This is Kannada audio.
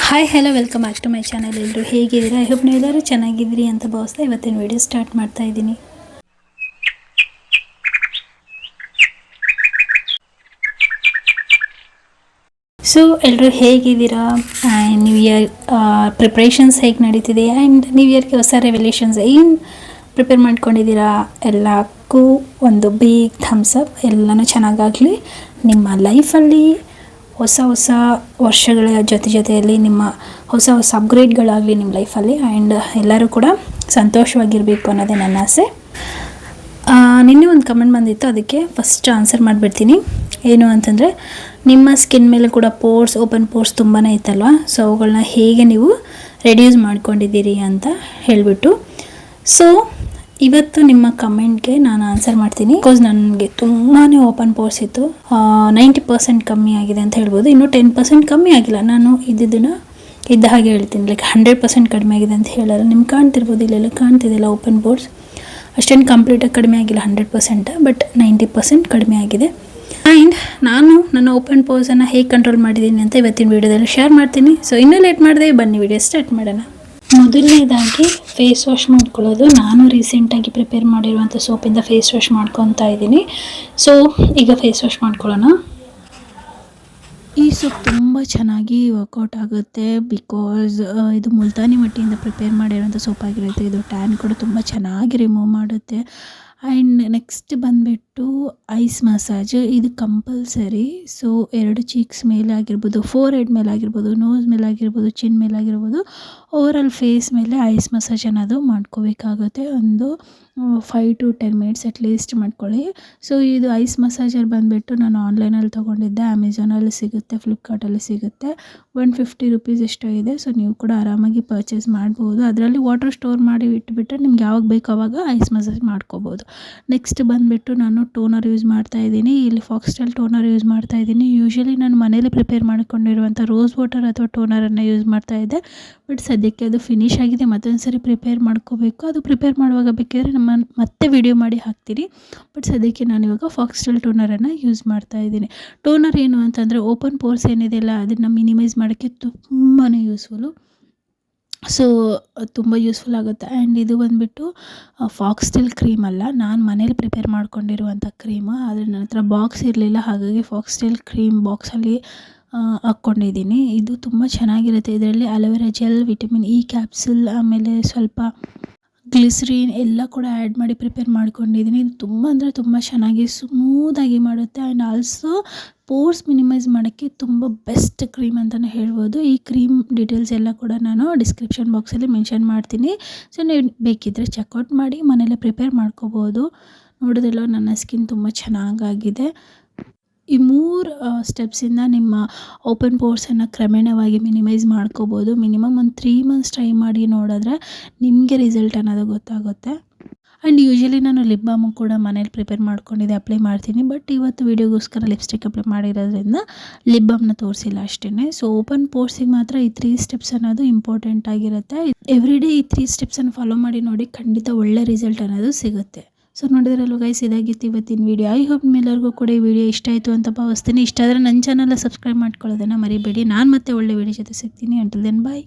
Hi hello welcome back to my channel. ಎಲ್ಲರೂ ಹೇಗಿದ್ದೀರಾ? ಐ ಹೋಪ್ ನೀವೆಲ್ಲರೂ ಚೆನ್ನಾಗಿದ್ದೀರಿ ಅಂತ ಭಾವಿಸ್ತಾ ಇವತ್ತಿನ ವಿಡಿಯೋ ಸ್ಟಾರ್ಟ್ ಮಾಡ್ತಾ ಇದ್ದೀನಿ. ಸೊ ಎಲ್ಲರೂ ಹೇಗಿದ್ದೀರಾ? ನ್ಯೂ ಇಯರ್ ಪ್ರಿಪ್ರೇಷನ್ಸ್ ಹೇಗೆ ನಡೀತಿದೆ ಆ್ಯಂಡ್ ನ್ಯೂ ಇಯರ್ಗೆ ಹೊಸ ರೆವಲ್ಯೂಷನ್ಸ್ ಏನು ಪ್ರಿಪೇರ್ ಮಾಡ್ಕೊಂಡಿದ್ದೀರಾ? ಎಲ್ಲಕ್ಕೂ ಒಂದು ಬಿಗ್ ಥಮ್ಸ್ ಅಪ್. ಎಲ್ಲನೂ ಚೆನ್ನಾಗಾಗಲಿ. ನಿಮ್ಮ ಲೈಫಲ್ಲಿ ಹೊಸ ಹೊಸ ವರ್ಷಗಳ ಜೊತೆಯಲ್ಲಿ ನಿಮ್ಮ ಹೊಸ ಅಪ್ಗ್ರೇಡ್ಗಳಾಗಲಿ ನಿಮ್ಮ ಲೈಫಲ್ಲಿ. ಆ್ಯಂಡ್ ಎಲ್ಲರೂ ಕೂಡ ಸಂತೋಷವಾಗಿರಬೇಕು ಅನ್ನೋದೇ ನನ್ನ ಆಸೆ. ನಿನ್ನೆ ಒಂದು ಕಮೆಂಟ್ ಬಂದಿತ್ತು, ಅದಕ್ಕೆ ಫಸ್ಟ್ ಆನ್ಸರ್ ಮಾಡಿಬಿಡ್ತೀನಿ. ಏನು ಅಂತಂದರೆ, ನಿಮ್ಮ ಸ್ಕಿನ್ ಮೇಲೆ ಕೂಡ ಓಪನ್ ಪೋರ್ಸ್ ತುಂಬಾ ಇತ್ತಲ್ವ, ಸೊ ಅವುಗಳನ್ನ ಹೇಗೆ ನೀವು ರೆಡ್ಯೂಸ್ ಮಾಡ್ಕೊಂಡಿದ್ದೀರಿ ಅಂತ ಹೇಳಿಬಿಟ್ಟು. ಸೊ ಇವತ್ತು ನಿಮ್ಮ ಕಮೆಂಟ್ಗೆ ನಾನು ಆನ್ಸರ್ ಮಾಡ್ತೀನಿ. ಬಿಕಾಸ್ ನನಗೆ ತುಂಬಾ ಓಪನ್ ಪೋರ್ಸ್ ಇತ್ತು. 90% ಕಮ್ಮಿ ಆಗಿದೆ ಅಂತ ಹೇಳ್ಬೋದು. ಇನ್ನೂ 10% ಕಮ್ಮಿ ಆಗಿಲ್ಲ. ನಾನು ಇದನ್ನು ಇದ್ದ ಹಾಗೆ ಹೇಳ್ತೀನಿ, ಲೈಕ್ 100% ಕಡಿಮೆ ಆಗಿದೆ ಅಂತ ಹೇಳಲ್ಲ. ನಿಮ್ಗೆ ಕಾಣ್ತಿರ್ಬೋದು, ಇಲ್ಲೆಲ್ಲ ಕಾಣ್ತಿದೆಯಲ್ಲ ಓಪನ್ ಪೋರ್ಸ್. ಅಷ್ಟೇನು ಕಂಪ್ಲೀಟಾಗಿ ಕಡಿಮೆ ಆಗಿಲ್ಲ 100%, ಬಟ್ 90% ಕಡಿಮೆ ಆಗಿದೆ. ಆ್ಯಂಡ್ ನಾನು ನನ್ನ ಓಪನ್ ಪೋರ್ಸನ್ನು ಹೇಗೆ ಕಂಟ್ರೋಲ್ ಮಾಡಿದ್ದೀನಿ ಅಂತ ಇವತ್ತಿನ ವೀಡಿಯೋದಲ್ಲಿ ಶೇರ್ ಮಾಡ್ತೀನಿ. ಸೊ ಇನ್ನೂ ಲೇಟ್ ಮಾಡಿದೆ, ಬನ್ನಿ ವಿಡಿಯೋ ಸ್ಟಾರ್ಟ್ ಮಾಡೋಣ. ಮೊದಲನೇದಾಗಿ ಫೇಸ್ ವಾಶ್ ಮಾಡ್ಕೊಳ್ಳೋದು. ನಾನು ರೀಸೆಂಟಾಗಿ ಪ್ರಿಪೇರ್ ಮಾಡಿರುವಂಥ ಸೋಪಿಂದ ಫೇಸ್ ವಾಶ್ ಮಾಡ್ಕೊತಾ ಇದ್ದೀನಿ. ಸೊ ಈಗ ಫೇಸ್ ವಾಶ್ ಮಾಡ್ಕೊಳ್ಳೋಣ. ಈ ಸೋಪ್ ತುಂಬ ಚೆನ್ನಾಗಿ ವರ್ಕೌಟ್ ಆಗುತ್ತೆ. ಬಿಕಾಸ್ ಇದು ಮುಲ್ತಾನಿ ಮಟ್ಟಿಯಿಂದ ಪ್ರಿಪೇರ್ ಮಾಡಿರೋಂಥ ಸೋಪ್ ಆಗಿರುತ್ತೆ. ಇದು ಟ್ಯಾನ್ ಕೂಡ ತುಂಬ ಚೆನ್ನಾಗಿ ರಿಮೂವ್ ಮಾಡುತ್ತೆ. ಆ್ಯಂಡ್ ನೆಕ್ಸ್ಟ್ ಬಂದುಬಿಟ್ಟು ಐಸ್ ಮಸಾಜ್. ಇದು ಕಂಪಲ್ಸರಿ. ಸೊ 2 ಚೀಕ್ಸ್ ಮೇಲೆ ಆಗಿರ್ಬೋದು, ಫೋರ್ ಹೆಡ್ ಮೇಲೆ ಆಗಿರ್ಬೋದು, ನೋಸ್ ಮೇಲೆ ಆಗಿರ್ಬೋದು, ಚಿನ್ ಮೇಲೆ ಆಗಿರ್ಬೋದು, ಓವರಾಲ್ ಫೇಸ್ ಮೇಲೆ ಐಸ್ ಮಸಾಜ್ ಅನ್ನೋದು ಮಾಡ್ಕೋಬೇಕಾಗುತ್ತೆ. ಒಂದು 5 to 10 ಮಿನಿಟ್ಸ್ ಅಟ್ಲೀಸ್ಟ್ ಮಾಡ್ಕೊಳ್ಳಿ. ಸೊ ಇದು ಐಸ್ ಮಸಾಜರ್ ಬಂದುಬಿಟ್ಟು ನಾನು ಆನ್ಲೈನಲ್ಲಿ ತೊಗೊಂಡಿದ್ದೆ. ಅಮೆಝಾನಲ್ಲಿ ಸಿಗುತ್ತೆ, ಫ್ಲಿಪ್ಕಾರ್ಟಲ್ಲಿ ಸಿಗುತ್ತೆ. 150 ರುಪೀಸ್ ಎಷ್ಟೋ ಇದೆ. ಸೊ ನೀವು ಕೂಡ ಆರಾಮಾಗಿ ಪರ್ಚೇಸ್ ಮಾಡ್ಬೋದು. ಅದರಲ್ಲಿ ವಾಟರ್ ಸ್ಟೋರ್ ಮಾಡಿ ಇಟ್ಬಿಟ್ರೆ ನಿಮ್ಗೆ ಯಾವಾಗ ಬೇಕು ಆವಾಗ ಐಸ್ ಮಸಾಜ್ ಮಾಡ್ಕೋಬೋದು. ನೆಕ್ಸ್ಟ್ ಬಂದುಬಿಟ್ಟು ನಾನು ಟೋನರ್ ಯೂಸ್ ಮಾಡ್ತಾಯಿದ್ದೀನಿ. ಇಲ್ಲಿ ಫಾಕ್ಸ್ಟೆಲ್ ಟೋನರ್ ಯೂಸ್ ಮಾಡ್ತಾಯಿದ್ದೀನಿ. ಯೂಶ್ವಲಿ ನಾನು ಮನೇಲಿ ಪ್ರಿಪೇರ್ ಮಾಡ್ಕೊಂಡಿರುವಂಥ ರೋಸ್ ವಾಟರ್ ಅಥವಾ ಟೋನರನ್ನು ಯೂಸ್ ಮಾಡ್ತಾಯಿದ್ದೆ. ಬಟ್ ಸದ್ಯಕ್ಕೆ ಅದು ಫಿನಿಶ್ ಆಗಿದೆ. ಮತ್ತೊಂದು ಸರಿ ಪ್ರಿಪೇರ್ ಮಾಡ್ಕೋಬೇಕು. ಅದು ಪ್ರಿಪೇರ್ ಮಾಡುವಾಗ ಬೇಕಿದ್ರೆ ಮತ್ತೆ ವಿಡಿಯೋ ಮಾಡಿ ಹಾಕ್ತೀನಿ. ಬಟ್ ಸದ್ಯಕ್ಕೆ ನಾನು ಇವಾಗ ಫಾಕ್ಸ್ಟೆಲ್ ಟೋನರನ್ನು ಯೂಸ್ ಮಾಡ್ತಾಯಿದ್ದೀನಿ. ಟೋನರ್ ಏನು ಅಂತಂದರೆ ಓಪನ್ ಪೋರ್ಸ್ ಏನಿದೆಯಲ್ಲ ಅದನ್ನು ಮಿನಿಮೈಸ್ ಮಾಡೋಕ್ಕೆ ತುಂಬಾ ಯೂಸ್ಫುಲ್ಲು. ಸೊ ತುಂಬ ಯೂಸ್ಫುಲ್ ಆಗುತ್ತೆ. ಆ್ಯಂಡ್ ಇದು ಬಂದುಬಿಟ್ಟು ಫಾಕ್ಸ್ಟೆಲ್ ಕ್ರೀಮ್ ಅಲ್ಲ, ನಾನು ಮನೇಲಿ ಪ್ರಿಪೇರ್ ಮಾಡ್ಕೊಂಡಿರುವಂಥ ಕ್ರೀಮು. ಆದರೆ ನನ್ನ ಹತ್ರ ಬಾಕ್ಸ್ ಇರಲಿಲ್ಲ, ಹಾಗಾಗಿ ಫಾಕ್ಸ್ಟೆಲ್ ಕ್ರೀಮ್ ಬಾಕ್ಸಲ್ಲಿ ಹಾಕ್ಕೊಂಡಿದ್ದೀನಿ. ಇದು ತುಂಬ ಚೆನ್ನಾಗಿರುತ್ತೆ. ಇದರಲ್ಲಿ aloe vera gel, vitamin E capsule, ಆಮೇಲೆ ಸ್ವಲ್ಪ ಗ್ಲಿಸರಿನ್ ಎಲ್ಲ ಕೂಡ ಆ್ಯಡ್ ಮಾಡಿ ಪ್ರಿಪೇರ್ ಮಾಡ್ಕೊಂಡಿದ್ದೀನಿ. ಇದು ತುಂಬ ಅಂದರೆ ತುಂಬ ಚೆನ್ನಾಗಿ ಸ್ಮೂದಾಗಿ ಮಾಡುತ್ತೆ. ಆ್ಯಂಡ್ ಆಲ್ಸೋ ಪೋರ್ಸ್ ಮಿನಿಮೈಸ್ ಮಾಡೋಕ್ಕೆ ತುಂಬ ಬೆಸ್ಟ್ ಕ್ರೀಮ್ ಅಂತಲೇ ಹೇಳ್ಬೋದು. ಈ ಕ್ರೀಮ್ ಡೀಟೇಲ್ಸ್ ಎಲ್ಲ ಕೂಡ ನಾನು ಡಿಸ್ಕ್ರಿಪ್ಷನ್ ಬಾಕ್ಸಲ್ಲಿ ಮೆನ್ಷನ್ ಮಾಡ್ತೀನಿ. ಸೊ ನೀವು ಬೇಕಿದ್ದರೆ ಚೆಕ್ಔಟ್ ಮಾಡಿ ಮನೇಲೆ ಪ್ರಿಪೇರ್ ಮಾಡ್ಕೋಬೋದು. ನೋಡೋದೆಲ್ಲ ನನ್ನ ಸ್ಕಿನ್ ತುಂಬ ಚೆನ್ನಾಗಾಗಿದೆ. ಈ 3 ಸ್ಟೆಪ್ಸಿಂದ ನಿಮ್ಮ ಓಪನ್ ಪೋರ್ಸನ್ನು ಕ್ರಮೇಣವಾಗಿ ಮಿನಿಮೈಸ್ ಮಾಡ್ಕೋಬೋದು. ಮಿನಿಮಮ್ ಒಂದು 3 ಮಂತ್ಸ್ ಟ್ರೈ ಮಾಡಿ ನೋಡಿದ್ರೆ ನಿಮಗೆ ರಿಸಲ್ಟ್ ಅನ್ನೋದು ಗೊತ್ತಾಗುತ್ತೆ. ಆ್ಯಂಡ್ ಯೂಶ್ವಲಿ ನಾನು ಲಿಪ್ ಬಾಮು ಕೂಡ ಮನೇಲಿ ಪ್ರಿಪೇರ್ ಮಾಡ್ಕೊಂಡಿದ್ದೆ, ಅಪ್ಲೈ ಮಾಡ್ತೀನಿ. ಬಟ್ ಇವತ್ತು ವೀಡಿಯೋಗೋಸ್ಕರ ಲಿಪ್ಸ್ಟಿಕ್ ಅಪ್ಲೈ ಮಾಡಿರೋದ್ರಿಂದ ಲಿಪ್ ಬಾಮ್ನ ತೋರಿಸಿಲ್ಲ ಅಷ್ಟೇ. ಸೊ ಓಪನ್ ಪೋರ್ಸಿಗೆ ಮಾತ್ರ ಈ 3 ಸ್ಟೆಪ್ಸ್ ಅನ್ನೋದು ಇಂಪಾರ್ಟೆಂಟ್ ಆಗಿರುತ್ತೆ. ಎವ್ರಿ ಡೇ ಈ 3 ಸ್ಟೆಪ್ಸನ್ನು ಫಾಲೋ ಮಾಡಿ ನೋಡಿ, ಖಂಡಿತ ಒಳ್ಳೆ ರಿಸಲ್ಟ್ ಅನ್ನೋದು ಸಿಗುತ್ತೆ. ಸೊ ನೋಡಿದ್ರಲ್ವ ಗೈಸ್, ಇದಾಗಿತ್ತು ಇವತ್ತಿನ ವೀಡಿಯೋ. ಐ ಹೋಪ್ ನಿಮ್ಮೆಲ್ಲರಿಗೂ ಕೂಡ ಈ ವಿಡಿಯೋ ಇಷ್ಟ ಆಯಿತು ಅಂತ ಭಾವಿಸ್ತೀನಿ. ಇಷ್ಟ ಆದರೆ ನನ್ನ ಚಾನಲ್ನ ಸಬ್ಸ್ಕ್ರೈಬ್ ಮಾಡ್ಕೊಳ್ಳೋದನ್ನು ಮರಿಬೇಡಿ. ನಾನು ಮತ್ತೆ ಒಳ್ಳೆ ವೀಡಿಯೋ ಜೊತೆ ಸಿಗ್ತೀನಿ. ಅಂಟಿಲ್ ದೆನ್ ಬಾಯ್.